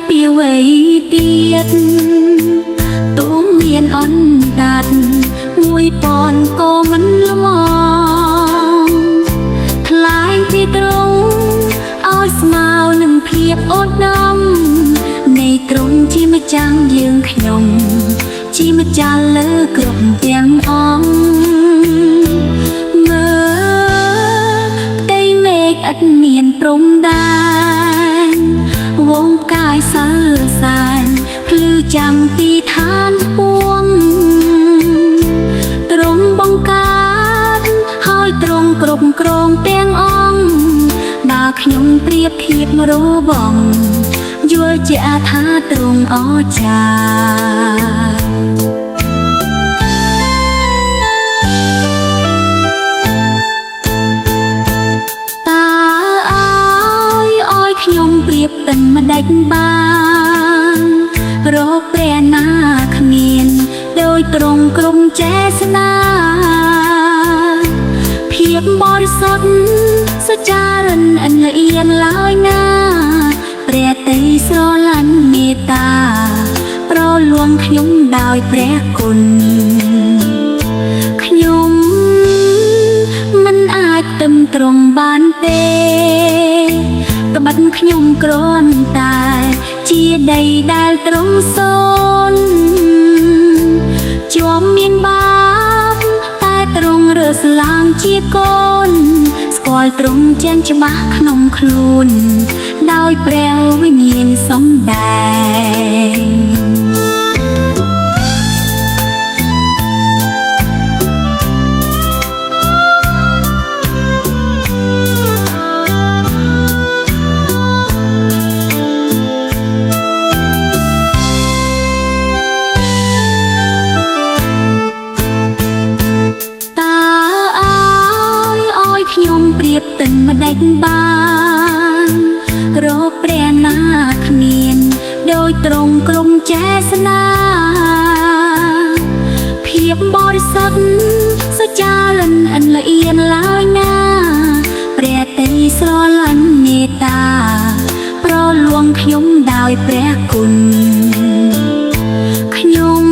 ពីវ័យទៀតទូមានអណ្ដាតមួយប៉ុនក៏មិនល្មមថ្លៃពីត្រង់ឲ្យស្មើនឹងភាពអូនដំនៃត្រង់ជាម្ចាស់យើងខ្ញុំជាម្ចាស់លើគ្រប់ទាំងអង្គមើលផ្ទៃមេឃឥតមានព្រំដែនវងកាយសើសានភ្លឺចាំពីឋានពួងទ្រង់បង្កើតហើយទ្រង់គ្រប់គ្រងទាំងអង្គបើខ្ញុំប្រៀបធៀបរបងយល់ជាថាទ្រង់អស្ចារ្យខ្ញុំប្រៀបតិនម្ដេចបានរកព្រះណាគ្មានដោយត្រង់ក្រុមចេស្តាភាពបរិសុទ្ធសុចារិនអិនល្អៀនឡើយណាព្រះតីស្រឡាញ់មេត្តាប្រលួងខ្ញុំដោយព្រះគុណខ្ញុំមិនអាចទឹមត្រង់បានទេក្បិតខ្ញុំគ្រាន់តែជាដីដែលត្រង់សូនជាប់មានបាបតែត្រង់រើសឡើងជាកូនស្គាល់ត្រង់ចេញច្បាស់ក្នុងខ្លួនដោយព្រះវិញ្ញាណសំដែងខ្ញុំប្រៀបតិនម្ដេចបានរកព្រះណាគ្មានដោយត្រង់ក្រុមចេស្តាភាពបរិសុទ្ធសុចារិនអិនល្អៀនឡើយណាព្រះតីស្រឡាញ់មេត្តាប្រលួងខ្ញុំដោយព្រះគុណខ្ញុំ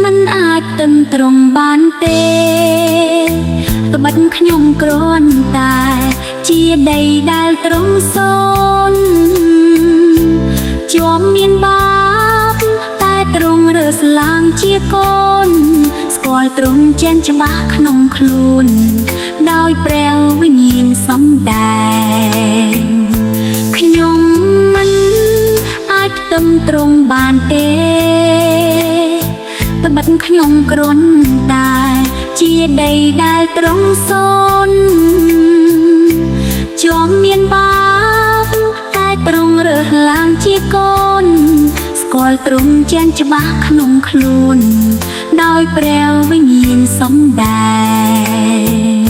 មិនអាចទឹមត្រង់បានទេក្បិតខ្ញុំគ្រាន់តែជាដីដែលត្រង់សូនជាប់មានបាបតែត្រង់រើសឡើងជាកូនស្គាល់ត្រង់ចេញច្បាស់ក្នុងខ្លួនដោយព្រះវិញ្ញាណសំដែងខ្ញុំមិនអាចទឹមត្រង់បានទេក្បិតខ្ញុំគ្រាន់តែជាដីដែលត្រង់សូនជាប់មានបាបតែត្រង់រើសឡើងជាកូនស្គាល់ត្រង់ចេញច្បាស់ក្នុងខ្លួនដោយព្រះវិញ្ញាណសំដែង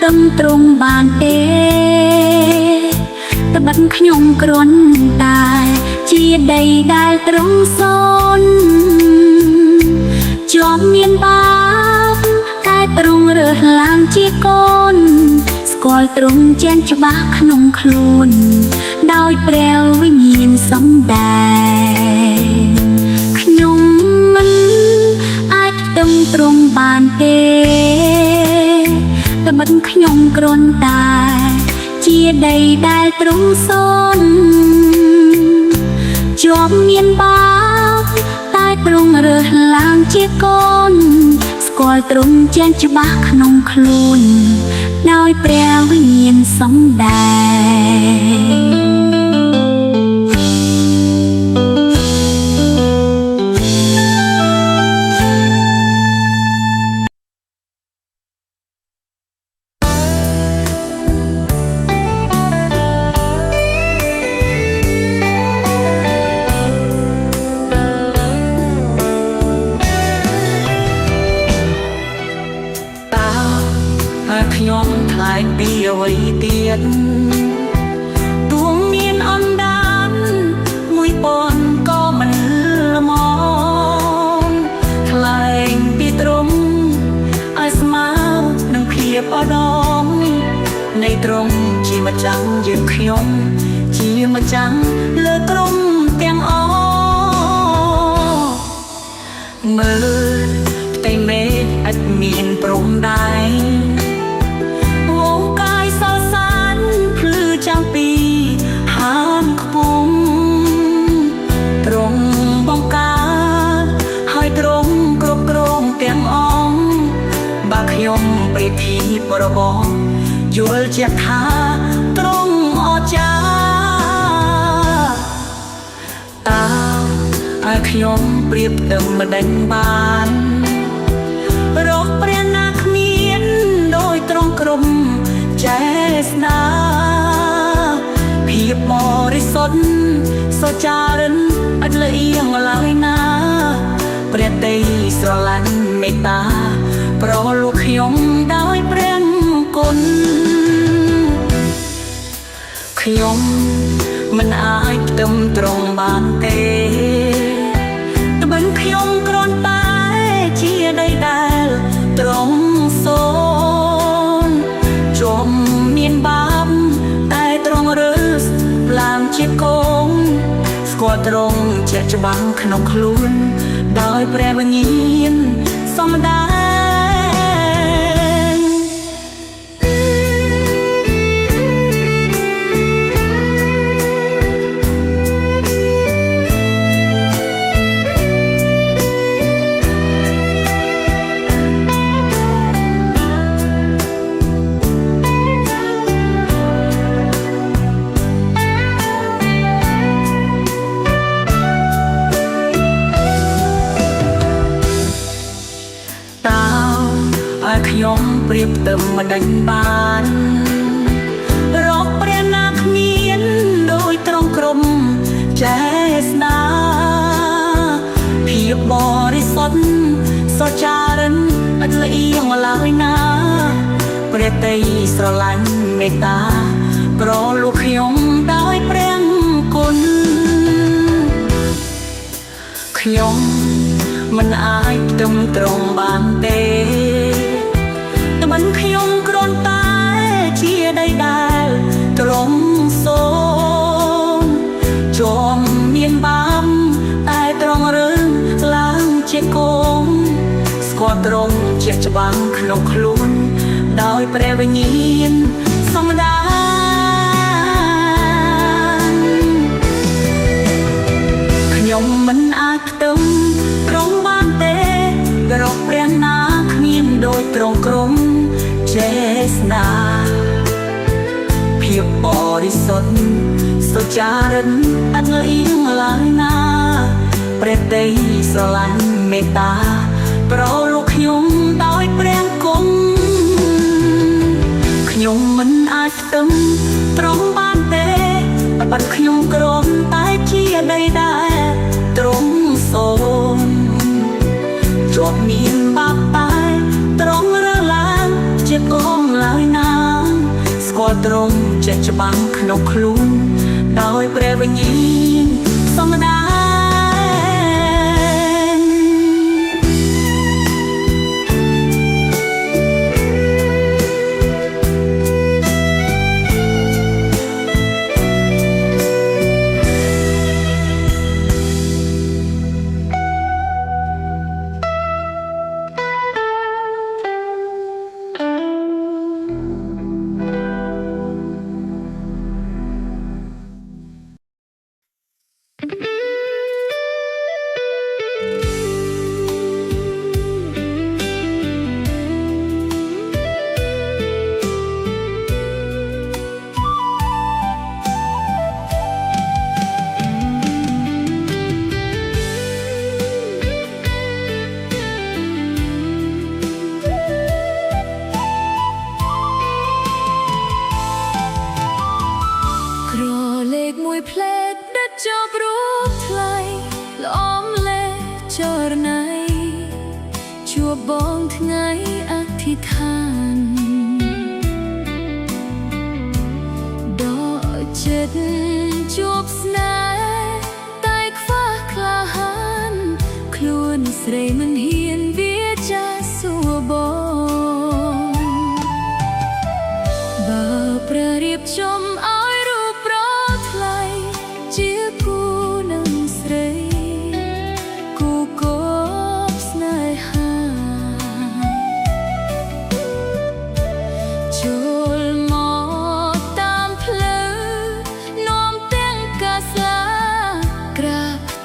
ទឹមត្រង់បានទេក្បិតខ្ញុំគ្រាន់តែជាដីដែលត្រង់សូនជាប់មានបាបតែត្រង់រើសឡើងជាកូនស្គាល់ត្រង់ចេញច្បាស់ក្នុងខ្លួនដោយព្រះវិញ្ញាណសំដែងខ្ញុំមិនអាចទឹមត្រង់បានទេក្បិតខ្ញុំគ្រាន់តែជាដីដែលទ្រង់សូនជាប់មានបាបតែទ្រង់រើសឡើងជាកូនស្គាល់ទ្រង់ចេញច្បាស់ក្នុងខ្លួនដោយព្រះវិញ្ញាណសំដែង ខ ដឹងយើងខ្ញុំជាម្ចាំងលើទ្រង់ទាំងអមើលផ្ទៃមេឃឥតមានព្រំដែនវងកាយសល់សានភ្លឺចាំងពីហានខ្ពង់ទ្រង់បង្កើតហើយទ្រង់គ្រប់គ្រងទាំងអង្គបើខ្ញុំប្រៀបធៀបរបស់យល់ជាក់ថាទ្រង់អស្ចារ្យតើឲ្យខ្ញុំប្រៀបដឹងមិនដេញបានរកព្រះណាគ្មានដោយទ្រង់ក្រុមចេស្នាភាពបរិសុទ្ធសុចារិនឥតលៀងឡើយណាព្រះតីស្រឡាញ់មេត្តាប្រលួកខ្ញុំដោយព្រះគុណខ្ញុំមិនអាចផ្ទឹមត្រង់បានទេត្បិនខ្ញុំគ្រាន់តែជាដីដែលទ្រង់សូនជុំមានបាបតែទ្រង់រើសឡើងជាកូនស្គាល់ទ្រង់ជាក់ច្បាស់ក្នុងខ្លួនដោយព្រះវិញ្ញាណសំដែងខ្ញុំប្រៀបផ្ទឹមមិនដេញបានរកព្រះណាគ្មានដោយទ្រង់ក្រុមចេស្នាភាពបរិសុទ្ធសុចារិនឥតលៀងឡើយណាព្រះតីស្រឡាញ់មេត្តាប្រលួកខ្ញុំដោយព្រះគុណខ្ញុំមិនអាចផ្ទឹមត្រង់បានទេមិនខ្ញុំគ្រាន់តែជាដីដែលទ្រង់សូនជាប់មានបាបតែទ្រង់រើសឡើងជាកូនស្គាល់ទ្រង់ជាច្បាស់ក្នុងខ្លួនដោយព្រះវិញ្ញាណសំដែងខ្ញុំមិនអាចផ្ទឹមត្រង់បានទេរកព្រះណាគ្មានដោយទ្រង់ក្រុមចេស្នាភាពបរិសុទ្ធសុចារិនឥតលៀងឡើយណាព្រះតីស្រឡាញ់មេត្តាប្រលួកខ្ញុំដោយព្រះគុណខ្ញុំមិនអាចផ្ទឹមត្រង់បានទេបាត់ខ្ញុំគ្រាន់តែជាដីដែលទ្រង់សូនជាប់មានបាបតែទ្រង់រើសឡើងជាកូនឡើយណាស្គាល់ទ្រង់ជាក់ច្បាស់ក្នុងខ្លួនដោយព្រះវិញ្ញាណសំដែងបងថ្ងៃអធិដ្ឋានដល់ចិត្តជួបស្នេហ៍តែខ្វះក្លាហានខ្លួនស្រីមិនហ៊ានវាចាសួរបងបើព្រះរៀបចំ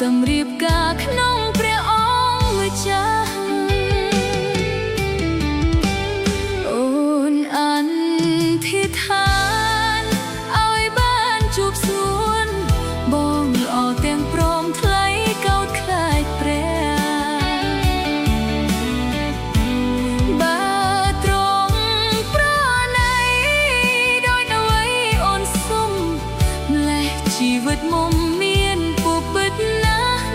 តំរៀបការក្នុងព្រះអង្គម្ចាស់អូនអធិដ្ឋានឲ្យបានជួបសួនបងល្អទាំងព្រមថ្លៃកោតខ្លាចព្រះបើត្រង់ប្រណីដោយអ្វីអូនសុំម្លេះជីវិតមុំមានពុបិតណាស់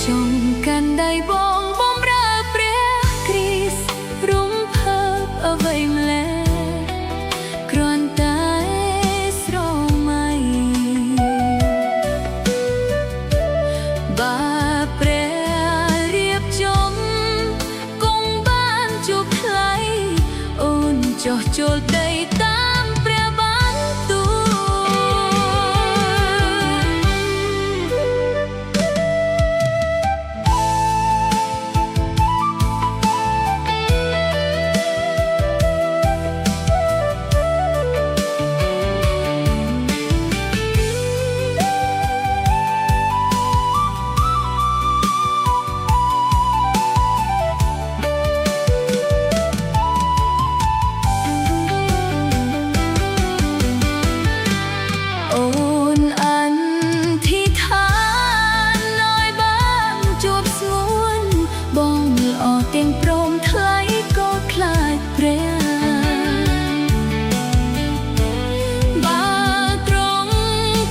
ចង់កាន់ដៃបងបំរើព្រះគ្រីស្ទរំភើបអ្វីម្លេះគ្រាន់តែស្រមៃបើព្រះរៀបចំគង់បានជួបថ្លៃអូនចោះចូលដីតាមព្រះបន្ទូលអូនអធិដ្ឋានឲ្យបានជួបសួនបងល្អទាំងព្រមថ្លៃកោតខ្លាចព្រះបើត្រង់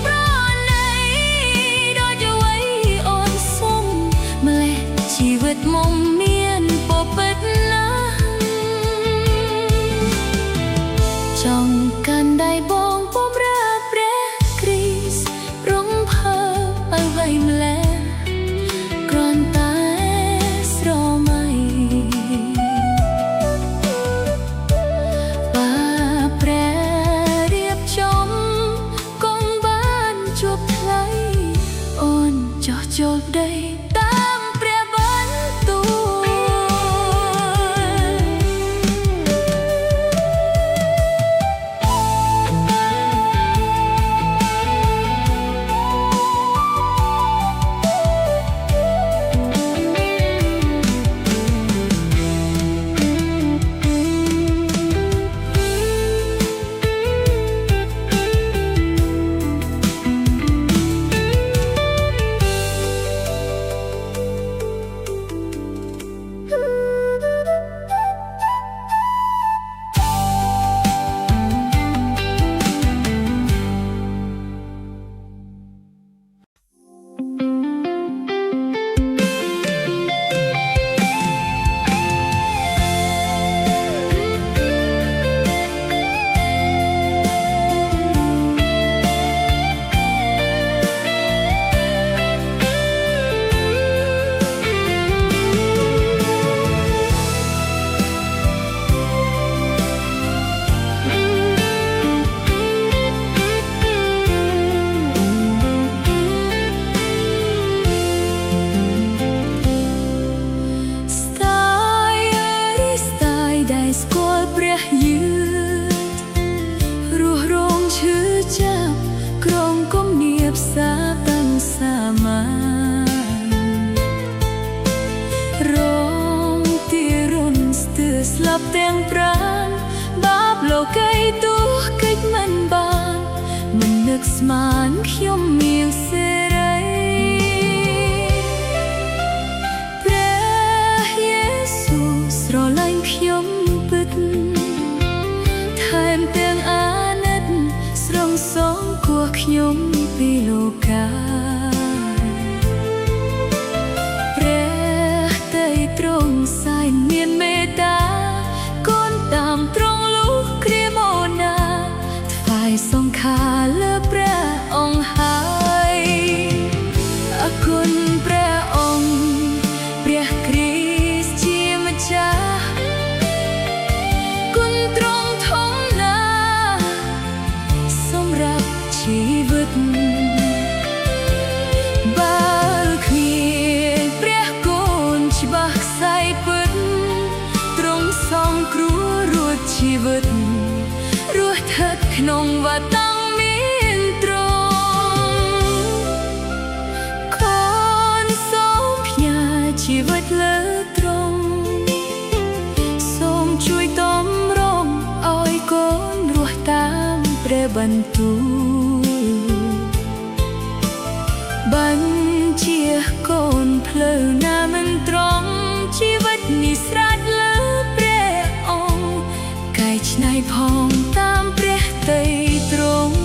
ប្រណីដោយអ្វីអូនសុំម្លេះជីវិតមុំមានពុបិតណាស់ចង់កាន់ដៃបងបំរើព្រះគ្រីស្ទរំភើបអ្វីម្លេះគ្រាន់តែស្រមៃបើព្រះរៀបចំគង់បានជួបថ្លៃអូនចោះចូលដីតាមព្រះបន្ទូលស្លាប់ទាំងប្រាណបាបលោកីទូកិច្ចមិនបានមិននឹកស្មានខ្ញុំមានសេរីព្រះយេស៊ូវស្រឡាញ់ខ្ញុំពិតថែមទាំងអាណិតស្រង់សងគួរខ្ញុំពីលោកាព្រះតីទ្រង់សែនមានមេត្តាតាមត្រង់លុះគ្រាមោណាថ្វាយសង្ខារលើព្រះអង្គហើយអរគុណព្រះអង្គព្រះគ្រីស្ទជាម្ចាស់គុណទ្រង់ធំណាស់សម្រាប់ជីវិត បន្ទូលបញ្ជាកូនភ្លៅណាមិនត្រង់ជីវិតនេះស្រេចលើព្រះអង្គកែច្នៃផងតាមព្រះទ័យទ្រង់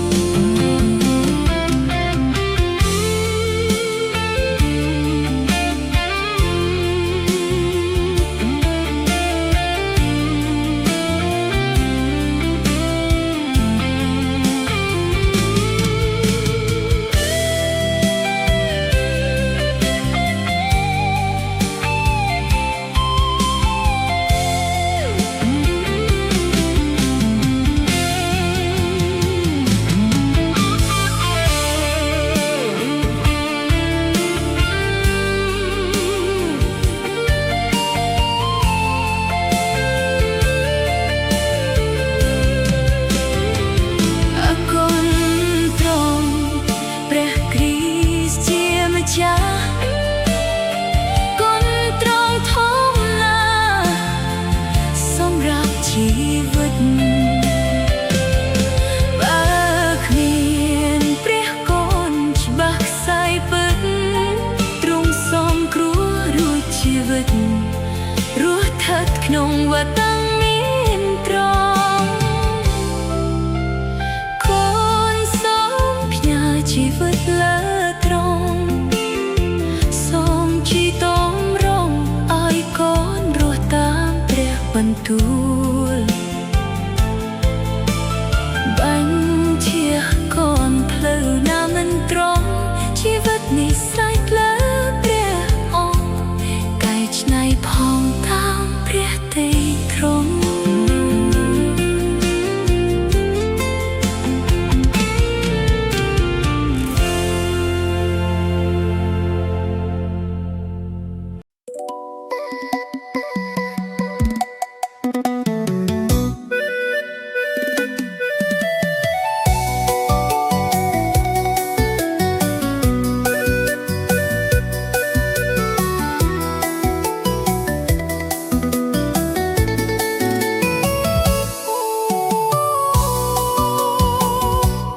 រស់ថិតក្នុងវត្តមានត្រង់កូនសូមផ្ញើជីវិតលើត្រង់សូមជីតមរងឲ្យកូនរស់តាមព្រះបន្ទូលបញ្ជាកូនភ្លៅណាមិនត្រង់ជីវិតនេះស្រេចលើព្រះអង្គកែច្នៃផងតាមព្រះទ័យទ្រង់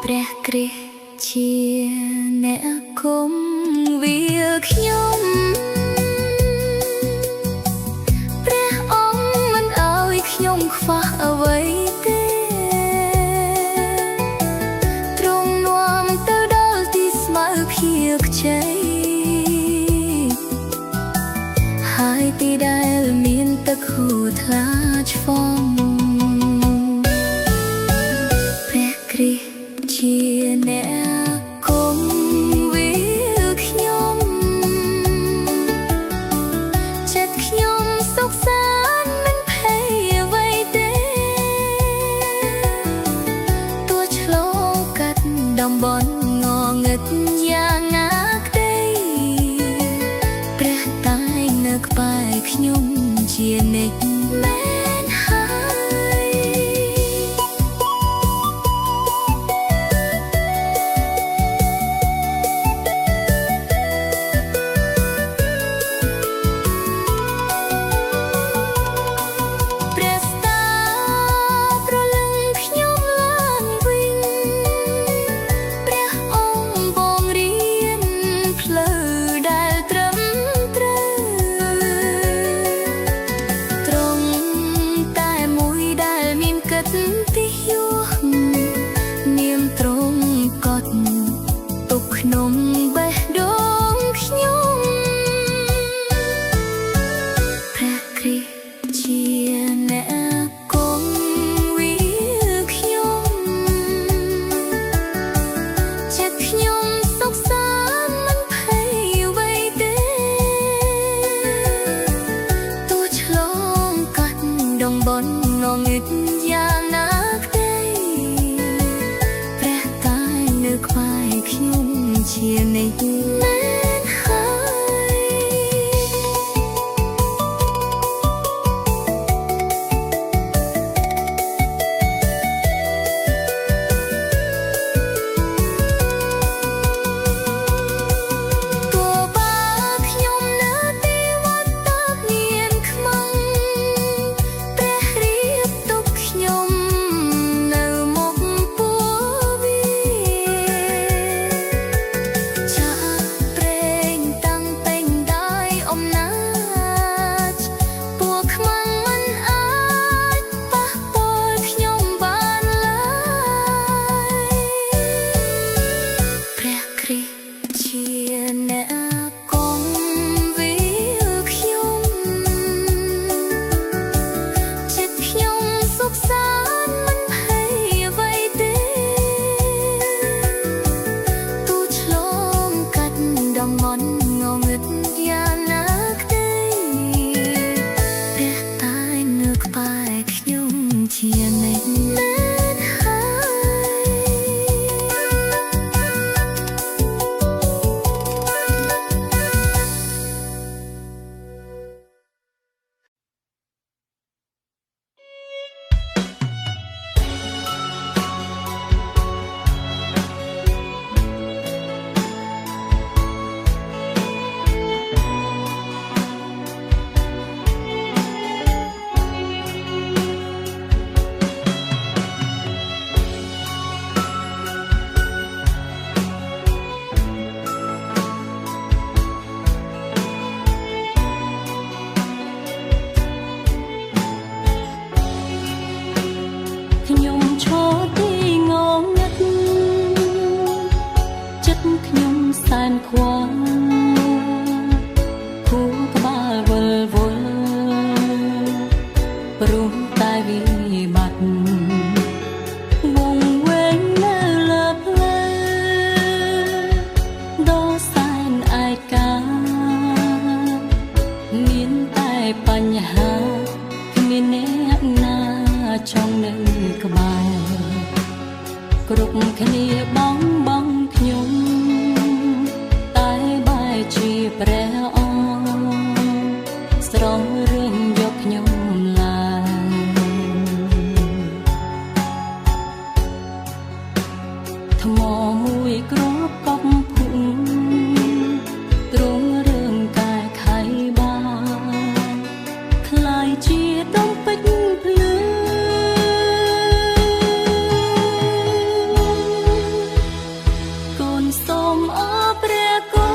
ព្រះគ្រិស្តជាអ្នកគុំវាខ្ញុំព្រះអង្គមិនឲ្យខ្ញុំខ្វះអ្វីទេទ្រង់នាំទៅដល់ទីស្មៅភាពខ្ចីហើយទីដែលមានទឹកហូរថ្លាឆ្វងព្រះគ្រិស្តជាអ្នកគុំវាខ្ញុំចិត្តខ្ញុំសុខសាន្តមិនភ័យអ្វីទេទោះឆ្លងកាត់តំបន់ងងឹតយ៉ាងណាក្តីព្រះតែងនៅក្បែរខ្ញុំជានិច្ចមែនហើយក្នុងបេះដូងខ្ញុំព្រះគ្រិស្តជាអ្នកគុំវាខ្ញុំចិត្តខ្ញុំសុខសាន្តមិនភ័យអ្វីទេទោះឆ្លងកាត់តំបន់ងងឹតយ៉ាងណាក្តីព្រះតែងនៅក្បែរខ្ញុំជានិច្ចមែនហើយទោះបើខ្ញុំនៅទីវត្តតាមានខ្មាំងព្រះរៀបទុកខ្ញុំនៅមុខពួ ចិត្តខ្ញុំសែនខ្វល់ខួរក្បាលវល់វល់ព្រោះតែវិបត្តិវងវែងនៅលើផ្លូវដ៏សែនឯកាមានតែបញ្ហាគ្មានអ្នកណាចង់នៅក្បែរគ្រប់គ្នាបងខ្ញុំតែបែរជាព្រះអង្គស្រង់រឿងយកខ្ញុំឡើយថ្មមួយគ្រាប់កប់ភុំទ្រង់រឿងកែខៃបានคล้ายជាដងពេជ្រភ្លឺកូនសូមអរព្រះគុ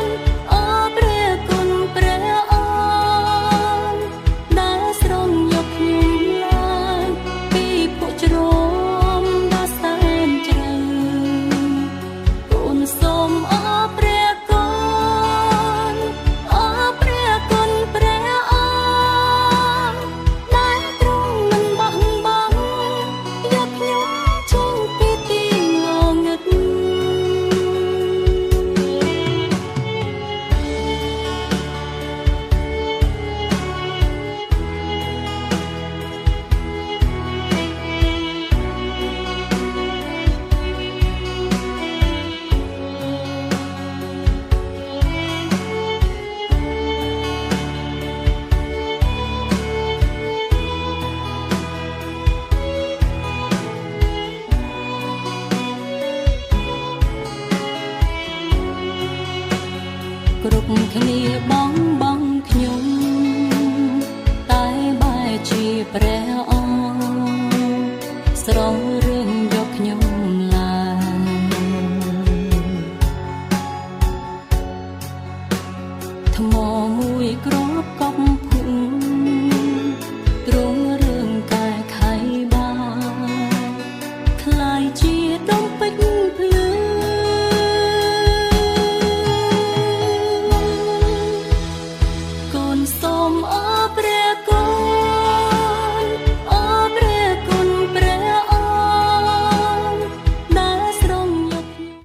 ណអរព្រះគុណព្រះអង្គដែលស្រង់យកខ្ញុំឡើងពីភក់ជ្រំដ៏សែនជ្រៅកូនសូមអរព្រះគុណអរព្រះគុណព្រះអង្គដែលទ្រង់មិនបោះបង់យកខ្ញុំចេញពីទីងងឹតគ្រប់គ្នាបង